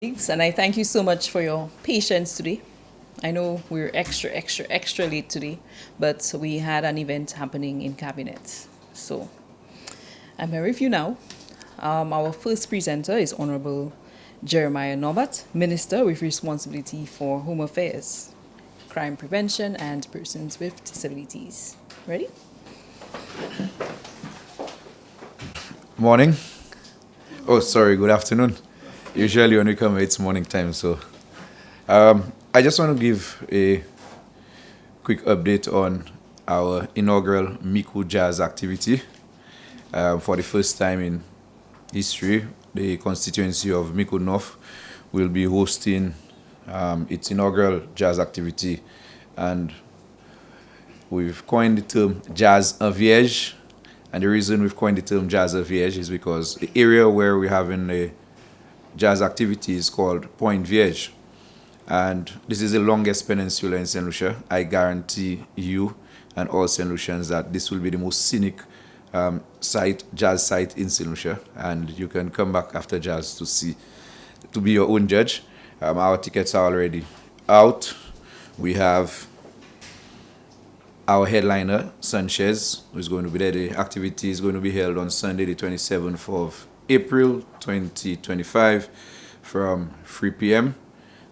Thanks, and I thank you so much for your patience today. I know we're extra late today, but we had an event happening in cabinet. So I'm here with you now. Our first presenter is Honorable Jeremiah Norbert, Minister with responsibility for Home Affairs, Crime Prevention, and Persons with Disabilities. Ready? Morning. Oh, sorry, good afternoon. Usually when we come, it's morning time. So I just want to give a quick update on our inaugural Miku Jazz activity. For the first time in history, the constituency of Miku North will be hosting its inaugural jazz activity. And we've coined the term Jazz en Viège. And the reason we've coined the term Jazz en Viège is because the area where we're having the jazz activity is called Point Vierge. And this is the longest peninsula in St. Lucia. I guarantee you and all St. Lucians that this will be the most scenic jazz site in St. Lucia. And you can come back after jazz to be your own judge. Our tickets are already out. We have our headliner, Sanchez, who is going to be there. The activity is going to be held on Sunday, the 27th of April 2025 from 3 p.m.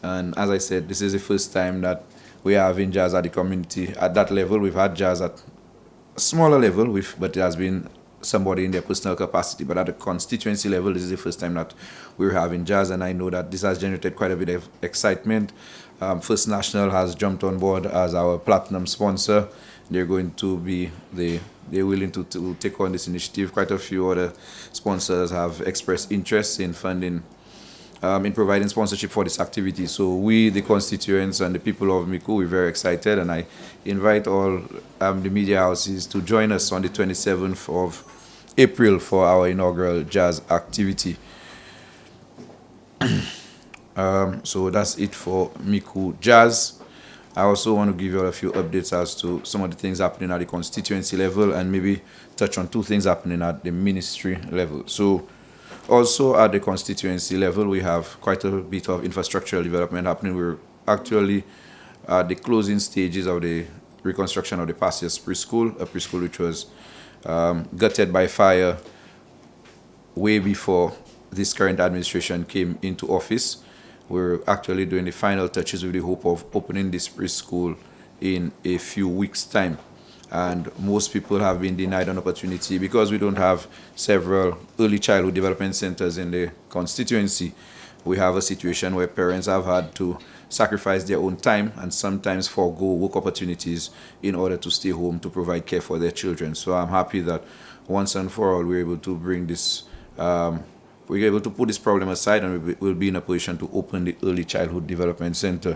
And as I said, this is the first time that we are having jazz at the community at that level. We've had jazz at a smaller level, but it has been somebody in their personal capacity. But at the constituency level, this is the first time that we're having jazz, and I know that this has generated quite a bit of excitement. First National has jumped on board as our platinum sponsor. They're going to be they're willing to take on this initiative. Quite a few other sponsors have expressed interest in funding, in providing sponsorship for this activity. So we, the constituents and the people of Miku, we're very excited, and I invite all the media houses to join us on the 27th of April for our inaugural jazz activity. So that's it for Miku Jazz. I also want to give you all a few updates as to some of the things happening at the constituency level and maybe touch on two things happening at the ministry level. So also at the constituency level, we have quite a bit of infrastructural development happening. We're actually at the closing stages of the reconstruction of the Passius preschool, a preschool which was gutted by fire way before this current administration came into office. We're actually doing the final touches with the hope of opening this preschool in a few weeks' time. And most people have been denied an opportunity because we don't have several early childhood development centers in the constituency. We have a situation where parents have had to sacrifice their own time and sometimes forego work opportunities in order to stay home to provide care for their children. So I'm happy that once and for all we're able to bring this we're able to put this problem aside, and we'll be in a position to open the Early Childhood Development Center.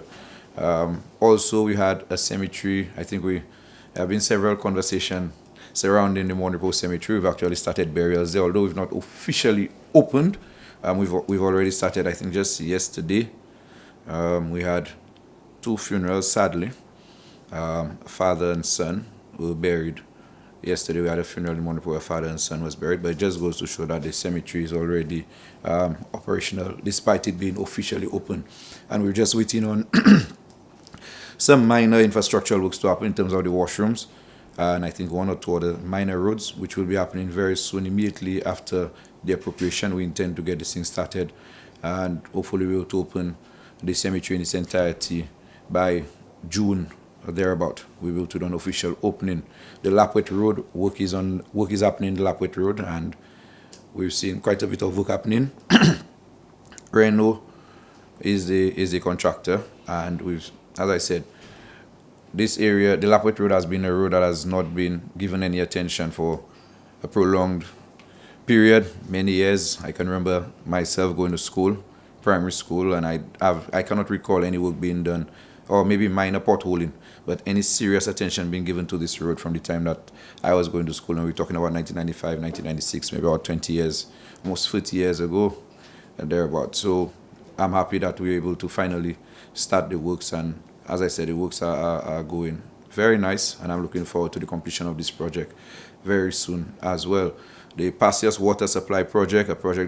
Also, we had a cemetery. I think we have been several conversations surrounding the Monrepo Cemetery. We've actually started burials there, although we've not officially opened. We've already started, I think, just yesterday. We had two funerals, sadly. Father and son were buried. Yesterday we had a funeral in Monrepo where father and son was buried, but it just goes to show that the cemetery is already operational, despite it being officially open. And we're just waiting on some minor infrastructural works to happen in terms of the washrooms, and I think one or two other minor roads, which will be happening very soon, immediately after the appropriation. We intend to get this thing started, and hopefully we'll to open the cemetery in its entirety by June or thereabout. We will do an official opening. The Lapwet Road work is happening in the Lapwet Road, and we've seen quite a bit of work happening. Reno is the contractor, and as I said, this area, the Lapwet Road, has been a road that has not been given any attention for a prolonged period, many years. I can remember myself going to school, primary school, and I cannot recall any work being done, or maybe minor potholing, but any serious attention being given to this road from the time that I was going to school. And we're talking about 1995, 1996, maybe about 20 years, almost 30 years ago, and thereabout. So I'm happy that we're able to finally start the works, and as I said, the works are going very nice, and I'm looking forward to the completion of this project very soon as well. the Passius water supply project, a project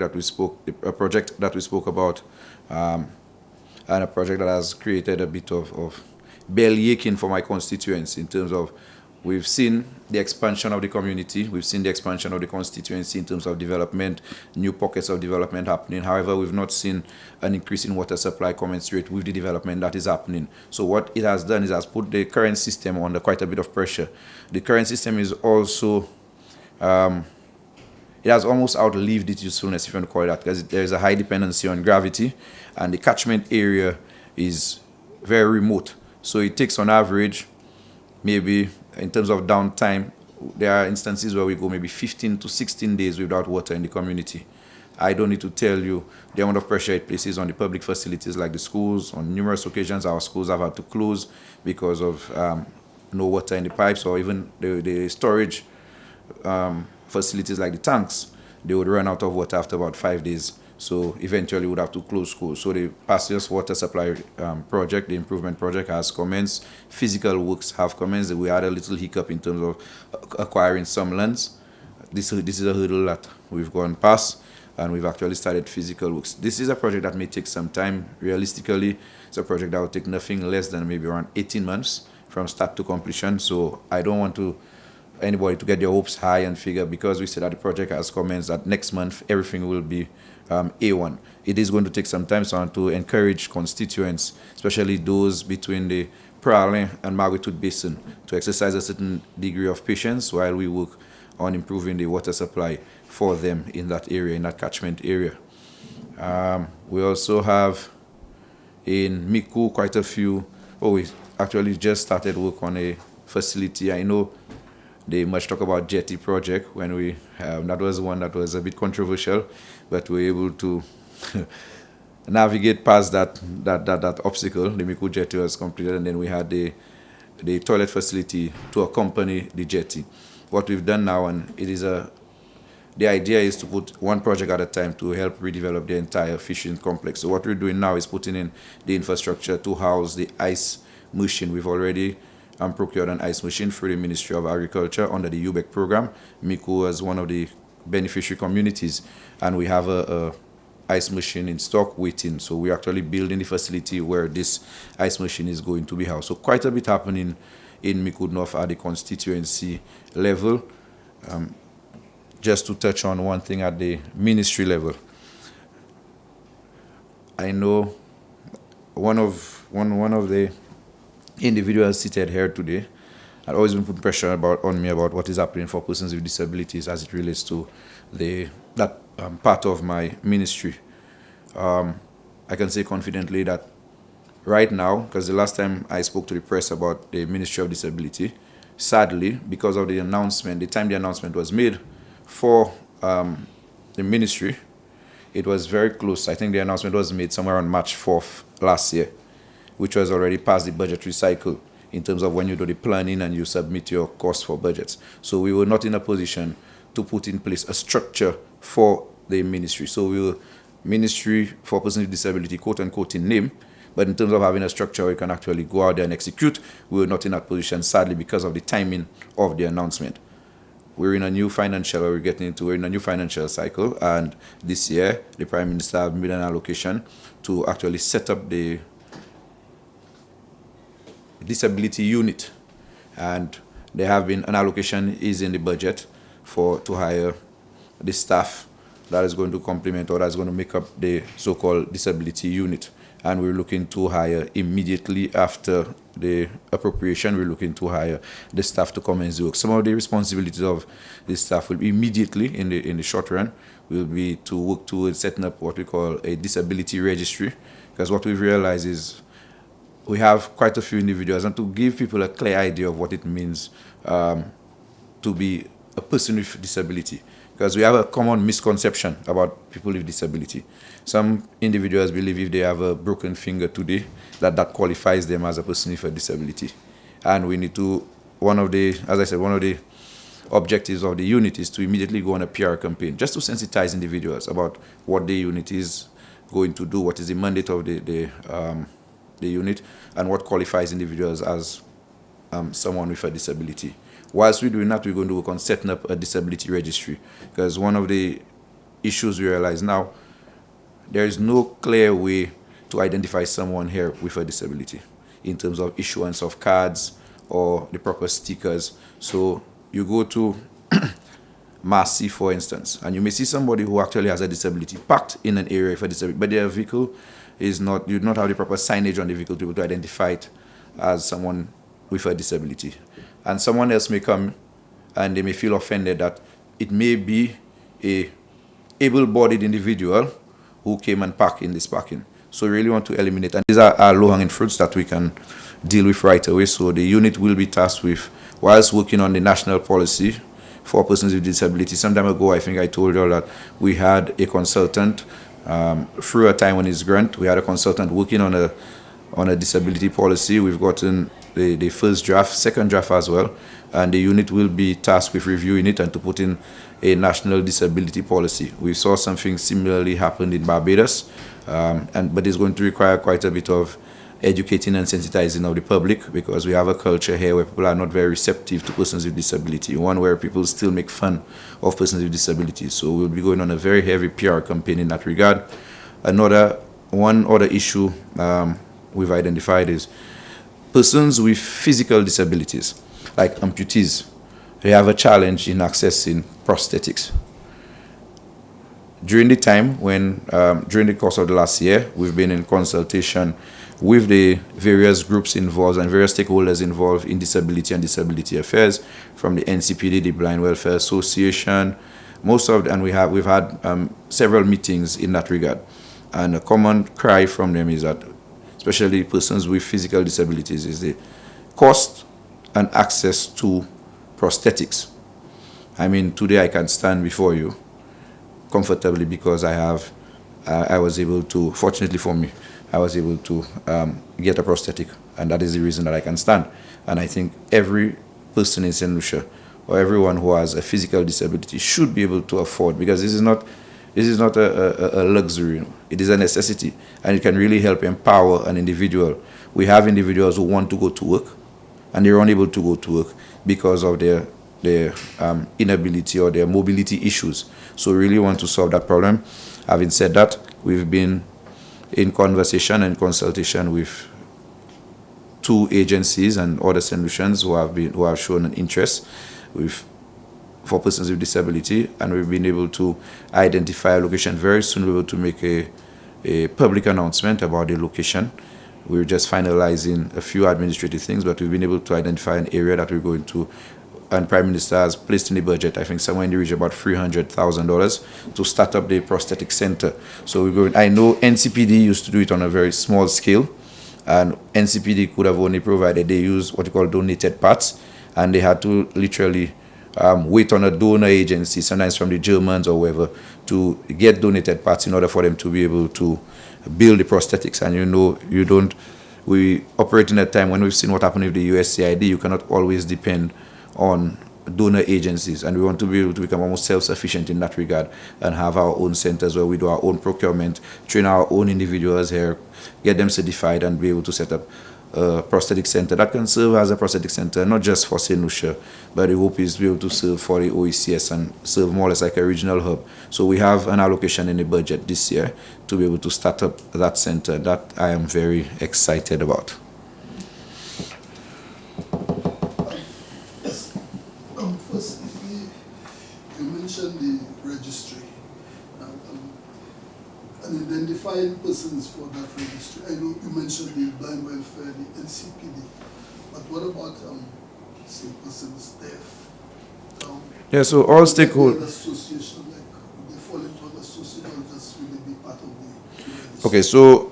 that we spoke about, and a project that has created a bit of belly aching for my constituents in terms of we've seen the expansion of the community, we've seen the expansion of the constituency in terms of development, new pockets of development happening. However, we've not seen an increase in water supply commensurate with the development that is happening. So what it has done is has put the current system under quite a bit of pressure. The current system is also it has almost outlived its usefulness, if you want to call it that, because there is a high dependency on gravity, and the catchment area is very remote. So it takes, on average, maybe in terms of downtime, there are instances where we go maybe 15 to 16 days without water in the community. I don't need to tell you the amount of pressure it places on the public facilities like the schools. On numerous occasions, our schools have had to close because of no water in the pipes, or even the storage facilities like the tanks. They would run out of water after about 5 days. So eventually would have to close schools. So the Passius water supply project, the improvement project, has commenced. Physical works have commenced. We had a little hiccup in terms of acquiring some lands. This is a hurdle that we've gone past, and we've actually started physical works. This is a project that may take some time. Realistically, it's a project that will take nothing less than maybe around 18 months from start to completion. So I don't want anybody to get their hopes high and figure, because we said that the project has commenced, that next month everything will be A1. It is going to take some time, so I want to encourage constituents, especially those between the Pralin and Margaretwood Basin, to exercise a certain degree of patience while we work on improving the water supply for them in that area, in that catchment area. We also have in Miku quite a few. We actually just started work on a facility. I know they much talk about jetty project when we that was one that was a bit controversial, but we were able to navigate past that obstacle. The Miku jetty was completed, and then we had the toilet facility to accompany the jetty. What we've done now, and the idea is to put one project at a time to help redevelop the entire fishing complex. So what we're doing now is putting in the infrastructure to house the ice machine. We've already procured an ice machine through the Ministry of Agriculture under the UBEC program. Miku was one of the beneficiary communities, and we have a ice machine in stock waiting. So we're actually building the facility where this ice machine is going to be housed. So quite a bit happening in Miku North at the constituency level. Just to touch on one thing at the ministry level, I know one of the individuals seated here today had always been putting pressure on me about what is happening for persons with disabilities as it relates to that part of my ministry. I can say confidently that right now, because the last time I spoke to the press about the Ministry of Disability, sadly, because of the announcement, the time the announcement was made for the ministry, it was very close. I think the announcement was made somewhere on March 4th last year, which was already past the budgetary cycle in terms of when you do the planning and you submit your costs for budgets. So we were not in a position to put in place a structure for the ministry. So we were Ministry for Persons with Disability, quote unquote, in name, but in terms of having a structure where you can actually go out there and execute, we were not in that position, sadly, because of the timing of the announcement. We're in a new financial cycle, and this year the Prime Minister has made an allocation to actually set up the disability unit, and there have been an allocation is in the budget to hire the staff that is going to complement or that's going to make up the so-called disability unit. And we're looking to hire immediately after the appropriation. We're looking to hire the staff to commence the work. Some of the responsibilities of the staff will be immediately in the short run will be to work towards setting up what we call a disability registry, because what we've realized is we have quite a few individuals, and to give people a clear idea of what it means to be a person with disability, because we have a common misconception about people with disability. Some individuals believe if they have a broken finger today, that qualifies them as a person with a disability. And we need to, one of the objectives of the unit is to immediately go on a PR campaign, just to sensitize individuals about what the unit is going to do, what is the mandate of the unit, and what qualifies individuals as someone with a disability. Whilst we're doing that, we're going to work on setting up a disability registry, because one of the issues we realize now, there is no clear way to identify someone here with a disability in terms of issuance of cards or the proper stickers. So you go to Massey, for instance, and you may see somebody who actually has a disability parked in an area for disability, but their vehicle is not, you do not have the proper signage on the vehicle to be able to identify it as someone with a disability. And someone else may come and they may feel offended that it may be a able-bodied individual who came and parked in this parking. So we really want to eliminate, and these are low-hanging fruits that we can deal with right away. So the unit will be tasked with, whilst working on the national policy for persons with disability. Some time ago, I think I told you all that we had a consultant, through a time on his grant, we had a consultant working on a disability policy. We've gotten the first draft, second draft as well, and the unit will be tasked with reviewing it and to put in a national disability policy. We saw something similarly happen in Barbados, but it's going to require quite a bit of educating and sensitizing of the public, because we have a culture here where people are not very receptive to persons with disability, one where people still make fun of persons with disabilities. So we'll be going on a very heavy PR campaign in that regard. One other issue we've identified is persons with physical disabilities, like amputees. They have a challenge in accessing prosthetics. During the time when, during the course of the last year, we've been in consultation with the various groups involved and various stakeholders involved in disability and disability affairs, from the NCPD, the Blind Welfare Association, and we've had several meetings in that regard. And a common cry from them is that, especially persons with physical disabilities, is the cost and access to prosthetics. I mean, today I can stand before you comfortably because I was able to, fortunately for me, I was able to get a prosthetic, and that is the reason that I can stand. And I think every person in St. Lucia, or everyone who has a physical disability, should be able to afford, because this is not a luxury, it is a necessity, and it can really help empower an individual. We have individuals who want to go to work, and they're unable to go to work because of their inability or their mobility issues. So we really want to solve that problem. Having said that, we've been in conversation and consultation with 2 agencies and other solutions who have shown an interest for persons with disability, and we've been able to identify a location. Very soon we'll be able to make a public announcement about the location. We're just finalizing a few administrative things, but we've been able to identify an area that we're going to, and Prime Minister has placed in the budget, I think somewhere in the region about $300,000 to start up the prosthetic center. So we're going, I know NCPD used to do it on a very small scale, and NCPD could have only provided, they use what you call donated parts, and they had to literally wait on a donor agency, sometimes from the Germans or wherever, to get donated parts in order for them to be able to build the prosthetics. And we operate in a time when we've seen what happened with the USCID. You cannot always depend on donor agencies, and we want to be able to become almost self-sufficient in that regard and have our own centers where we do our own procurement, train our own individuals here, get them certified, and be able to set up a prosthetic center that can serve as a prosthetic center, not just for St. Lucia, but the hope is to be able to serve for the OECS and serve more or less like a regional hub. So we have an allocation in the budget this year to be able to start up that center. That I am very excited about. First, you mentioned the registry and identifying persons for that registry. I know you mentioned the blind welfare, the NCPD, but what about say persons deaf? Yeah, so all stakeholders. Association, like they fall into an association, or just really be part of the registry? Okay, so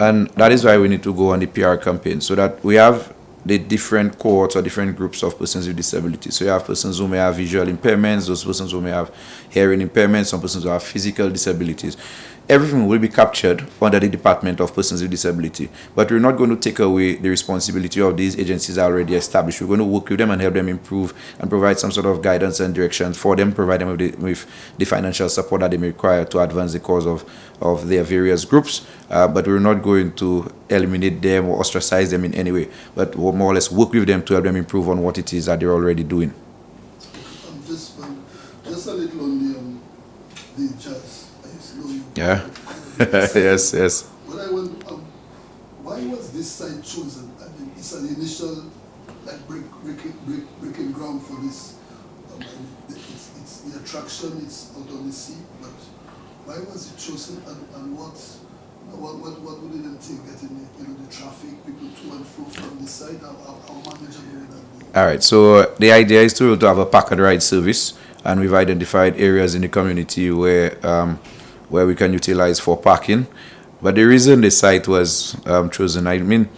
and that is why we need to go on the PR campaign, so that we have the different cohorts or different groups of persons with disabilities. So you have persons who may have visual impairments, those persons who may have hearing impairments, some persons who have physical disabilities. Everything will be captured under the Department of Persons with Disability. But we're not going to take away the responsibility of these agencies already established. We're going to work with them and help them improve and provide some sort of guidance and direction for them, provide them with the financial support that they may require to advance the cause of their various groups. But we're not going to eliminate them or ostracize them in any way. But more or less work with them to help them improve on what it is that they're already doing. Just a little on the jazz. I used to know you. Yeah. Yes. But I wonder, why was this site chosen? I mean, it's an initial like breaking ground for this. It's the attraction. It's out on the sea, but why was it chosen? And what would it entail getting the traffic, people to and fro from the site? How manageable would that be? All right. So the idea is to have a park and ride service, and we've identified areas in the community where we can utilize for parking. But the reason the site was chosen, I mean,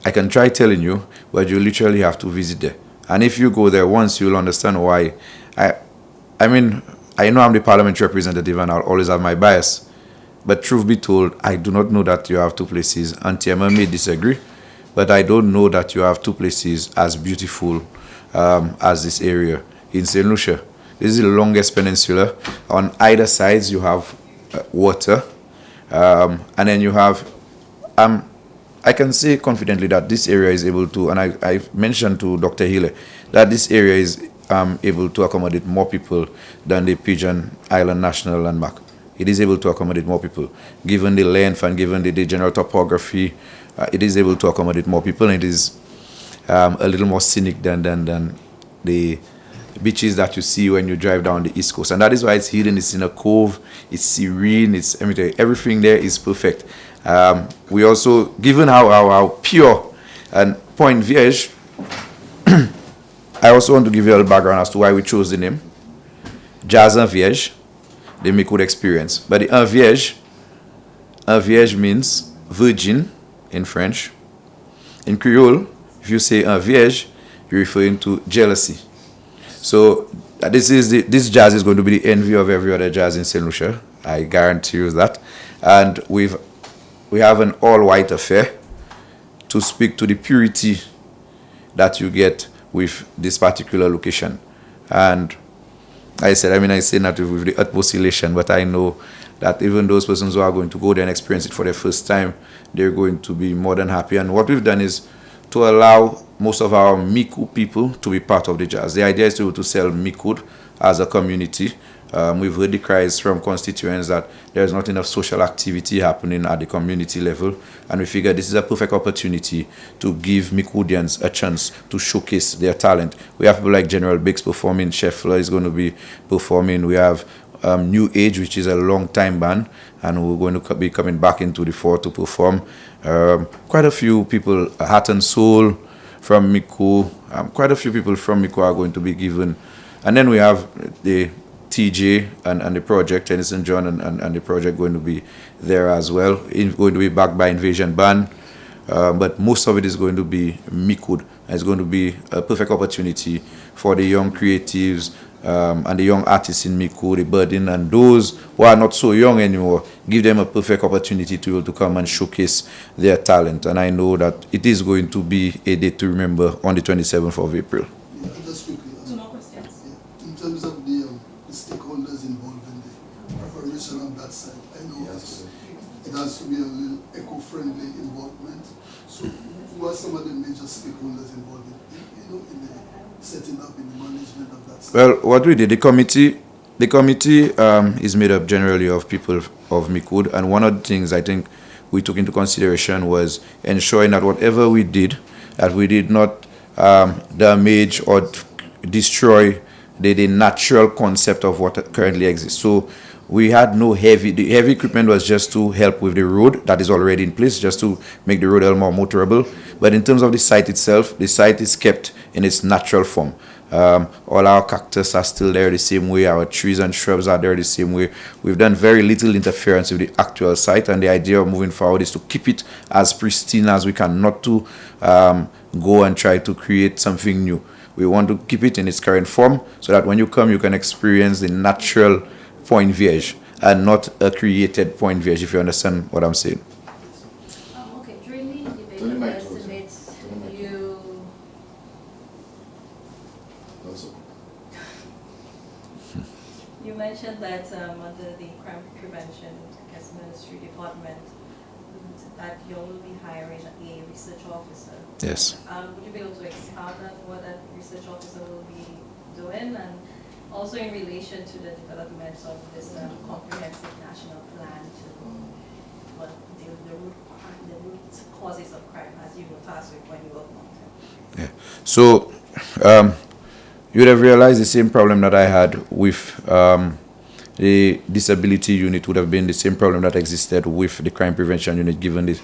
I can try telling you, but you literally have to visit there. And if you go there once, you'll understand why. I mean, I know I'm the parliamentary representative and I'll always have my bias. But truth be told, I do not know that you have two places. Auntie Emma may disagree, but I don't know that you have two places as beautiful as this area in St. Lucia. This is the longest peninsula. On either sides, you have water. And then you have, I can say confidently that this area is able to, and I mentioned to Dr. Hille, that this area is able to accommodate more people than the Pigeon Island National Landmark. It is able to accommodate more people. Given the length and given the general topography, it is able to accommodate more people, and it is a little more scenic than the beaches that you see when you drive down the East Coast. And that is why it's hidden. It's in a cove. It's serene. It's everything there is perfect. We also, given how pure and Point Vierge, I also want to give you a little background as to why we chose the name. Jazz en Vierge, the Miku experience. But the en Vierge means virgin in French. In Creole, if you say en Vierge, you're referring to jealousy. So this jazz is going to be the envy of every other jazz in St. Lucia. I guarantee you that. And we have an all-white affair to speak to the purity that you get with this particular location. And I say that with the utmost elation, but I know that even those persons who are going to go there and experience it for the first time, they're going to be more than happy. And what we've done is to allow most of our Miku people to be part of the jazz. The idea is to sell Miku as a community. We've heard the cries from constituents that there's not enough social activity happening at the community level, and we figure this is a perfect opportunity to give Mikudians a chance to showcase their talent. We have people like General Biggs performing, Scheffler is going to be performing, we have New Age, which is a long time band, and we're going to be coming back into the fore to perform. Quite a few people, Heart and Soul from Miku, quite a few people from Miku are going to be given. And then we have the TJ and the project, Tennyson John and the project going to be there as well. Going to be backed by Invasion Band. But most of it is going to be Mikud. It's going to be a perfect opportunity for the young creatives and the young artists in Miku, the burden, and those who are not so young anymore. Give them a perfect opportunity to come and showcase their talent. And I know that it is going to be a day to remember on the 27th of April. Yeah, just quickly. Two more questions. Yeah, in terms of the stakeholders involved in the preparation on that side, I know it has to be a little eco-friendly involvement. So, who are some of the major stakeholders involved in the setting up, in the management of that side? Well, what we did, the committee is made up generally of people of Mikud, and one of the things I think we took into consideration was ensuring that whatever we did, that we did not damage or destroy the natural concept of what currently exists. So we had the heavy equipment was just to help with the road that is already in place, just to make the road a little more motorable. But in terms of the site itself, the site is kept in its natural form. All our cactus are still there the same way, our trees and shrubs are there the same way. We've done very little interference with the actual site, and the idea of moving forward is to keep it as pristine as we can, not to go and try to create something new. We want to keep it in its current form so that when you come, you can experience the natural Point Vierge and not a created Point Vierge, if you understand what I'm saying. Okay, during the debate estimates, you mentioned that under the crime prevention, I guess, ministry department, that you will be hiring a research officer. Yes. Would you be able to expound on what that research officer will be doing, and also in relation to the development of this comprehensive national plan to deal with the root causes of crime, as you were tasked with when you were appointed? Yeah. So, you would have realized the same problem that I had with the disability unit would have been the same problem that existed with the crime prevention unit, given the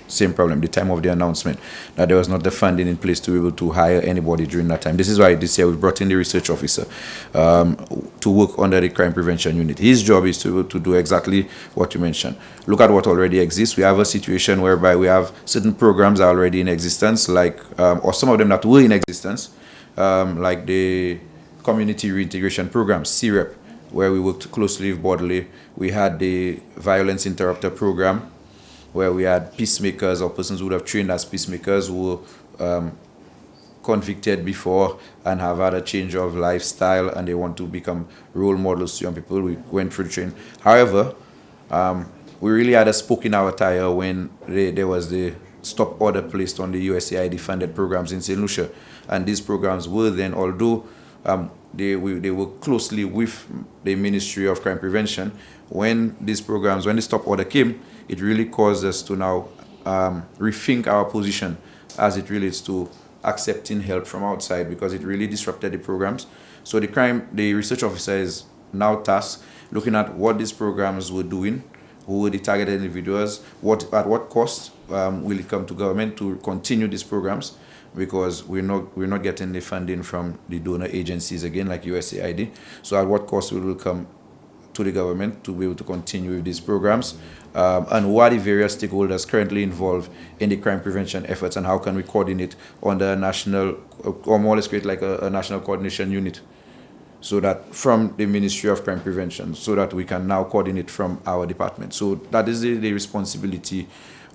same problem, the time of the announcement, that there was not the funding in place to be able to hire anybody during that time. This is why this year we brought in the research officer to work under the crime prevention unit. His job is to be able to do exactly what you mentioned. Look at what already exists. We have a situation whereby we have certain programs are already in existence, like, or some of them that were in existence, like the community reintegration program, CREP, where we worked closely with Bodley. We had the violence interrupter program, where we had peacemakers or persons who would have trained as peacemakers who were convicted before and have had a change of lifestyle and they want to become role models to young people. We went through the training. However, we really had a spoke in our tire when there was the stop order placed on the USAID funded programs in St. Lucia. And these programs were then, although they work closely with the Ministry of Crime Prevention, when these programs, when the stop order came, it really caused us to now rethink our position as it relates to accepting help from outside, because it really disrupted the programs. So the research officer is now tasked looking at what these programs were doing, who were the targeted individuals, at what cost will it come to government to continue these programs, because we're not getting the funding from the donor agencies again, like USAID. So at what cost will it come to the government to be able to continue with these programs, and who are the various stakeholders currently involved in the crime prevention efforts, and how can we coordinate under a national, or more or less create like a national coordination unit, so that from the Ministry of Crime Prevention, so that we can now coordinate from our department. So that is the responsibility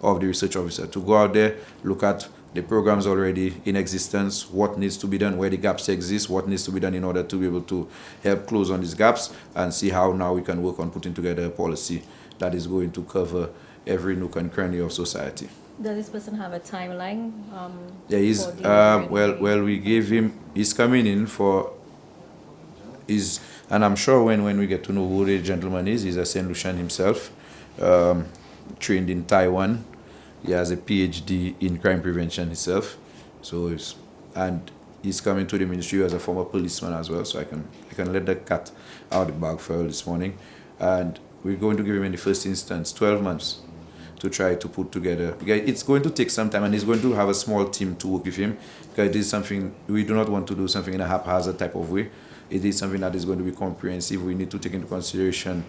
of the research officer, to go out there, look at the programs already in existence, what needs to be done, where the gaps exist, what needs to be done in order to be able to help close on these gaps, and see how now we can work on putting together a policy that is going to cover every nook and cranny of society. Does this person have a timeline? Yeah, he's well, we gave him, he's coming in for his, and I'm sure when we get to know who the gentleman is, he's a St. Lucian himself, trained in Taiwan. He has a PhD in crime prevention himself, so he's coming to the ministry as a former policeman as well. So I can let the cat out of the bag for this morning, and we're going to give him in the first instance 12 months to try to put together. It's going to take some time, and he's going to have a small team to work with him, because it is something we do not want to do something in a haphazard type of way. It is something that is going to be comprehensive. We need to take into consideration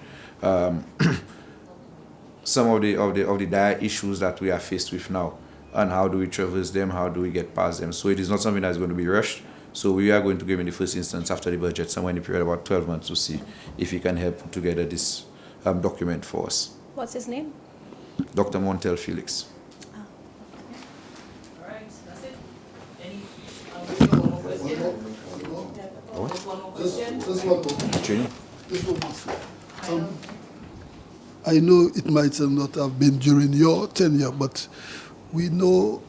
some of the dire issues that we are faced with now, and how do we traverse them, how do we get past them. So it is not something that is going to be rushed. So we are going to give in the first instance after the budget, somewhere in the period about 12 months, to see if he can help put together this document for us. What's his name? Dr. Montel Felix. All right, that's it. Any one more question? One more question? Just one more. Training? Just one more. I know it might not have been during your tenure, but we know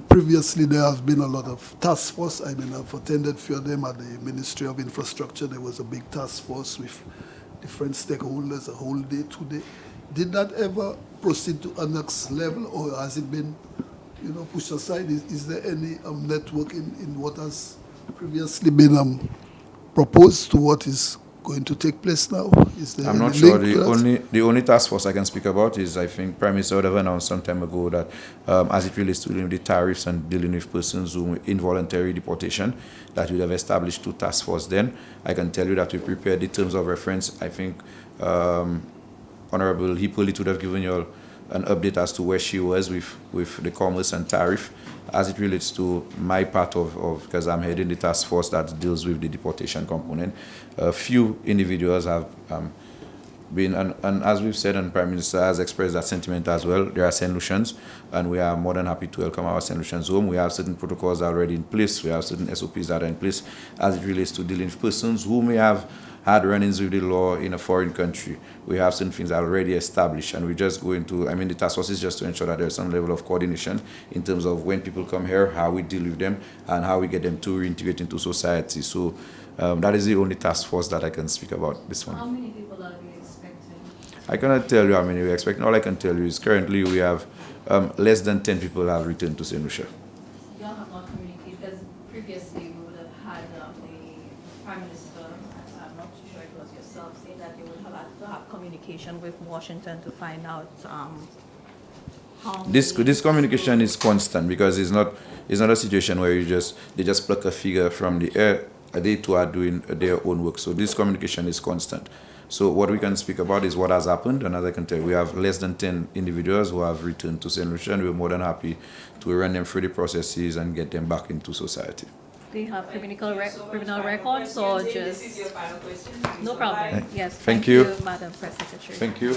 previously there have been a lot of task force. I mean, I've attended few of them at the Ministry of Infrastructure. There was a big task force with different stakeholders, a whole day, 2 day. Did that ever proceed to a next level, or has it been, pushed aside? Is there any network in what has previously been proposed to what is going to take place now? Is there I'm not sure. The only task force I can speak about is, I think Prime Minister would have announced some time ago that as it relates to dealing with the tariffs and dealing with persons who involuntary deportation, that we have established 2 task force then. I can tell you that we prepared the terms of reference. I think Honorable Hippolyte would have given you all an update as to where she was with the commerce and tariff as it relates to my part of because I'm heading the task force that deals with the deportation component. A few individuals have been, and as we've said, and Prime Minister has expressed that sentiment as well. There are St. Lucians, and we are more than happy to welcome our St. Lucians home. We have certain protocols already in place. We have certain SOPs that are in place as it relates to dealing with persons who may have had run-ins with the law in a foreign country. We have certain things already established, and we just go into, I mean, the task force is just to ensure that there's some level of coordination in terms of when people come here, how we deal with them, and how we get them to reintegrate into society. So that is the only task force that I can speak about this one. How many people are we expecting? I cannot tell you how many we're expecting. All I can tell you is currently we have less than 10 people have returned to St. Lucia. You all have not communicated, because previously we would have had the Prime Minister, I'm not too sure it was yourself, saying that you would have had to have communication with Washington to find out how This communication is constant because it's not a situation where they just pluck a figure from the air. They too are doing their own work. So this communication is constant. So what we can speak about is what has happened, and as I can tell you, we have less than 10 individuals who have returned to St. Lucia, and we're more than happy to run them through the processes and get them back into society. they have criminal records or just? This is your final question. No problem. Yes. Thank you. Madam Press Secretary. Thank you.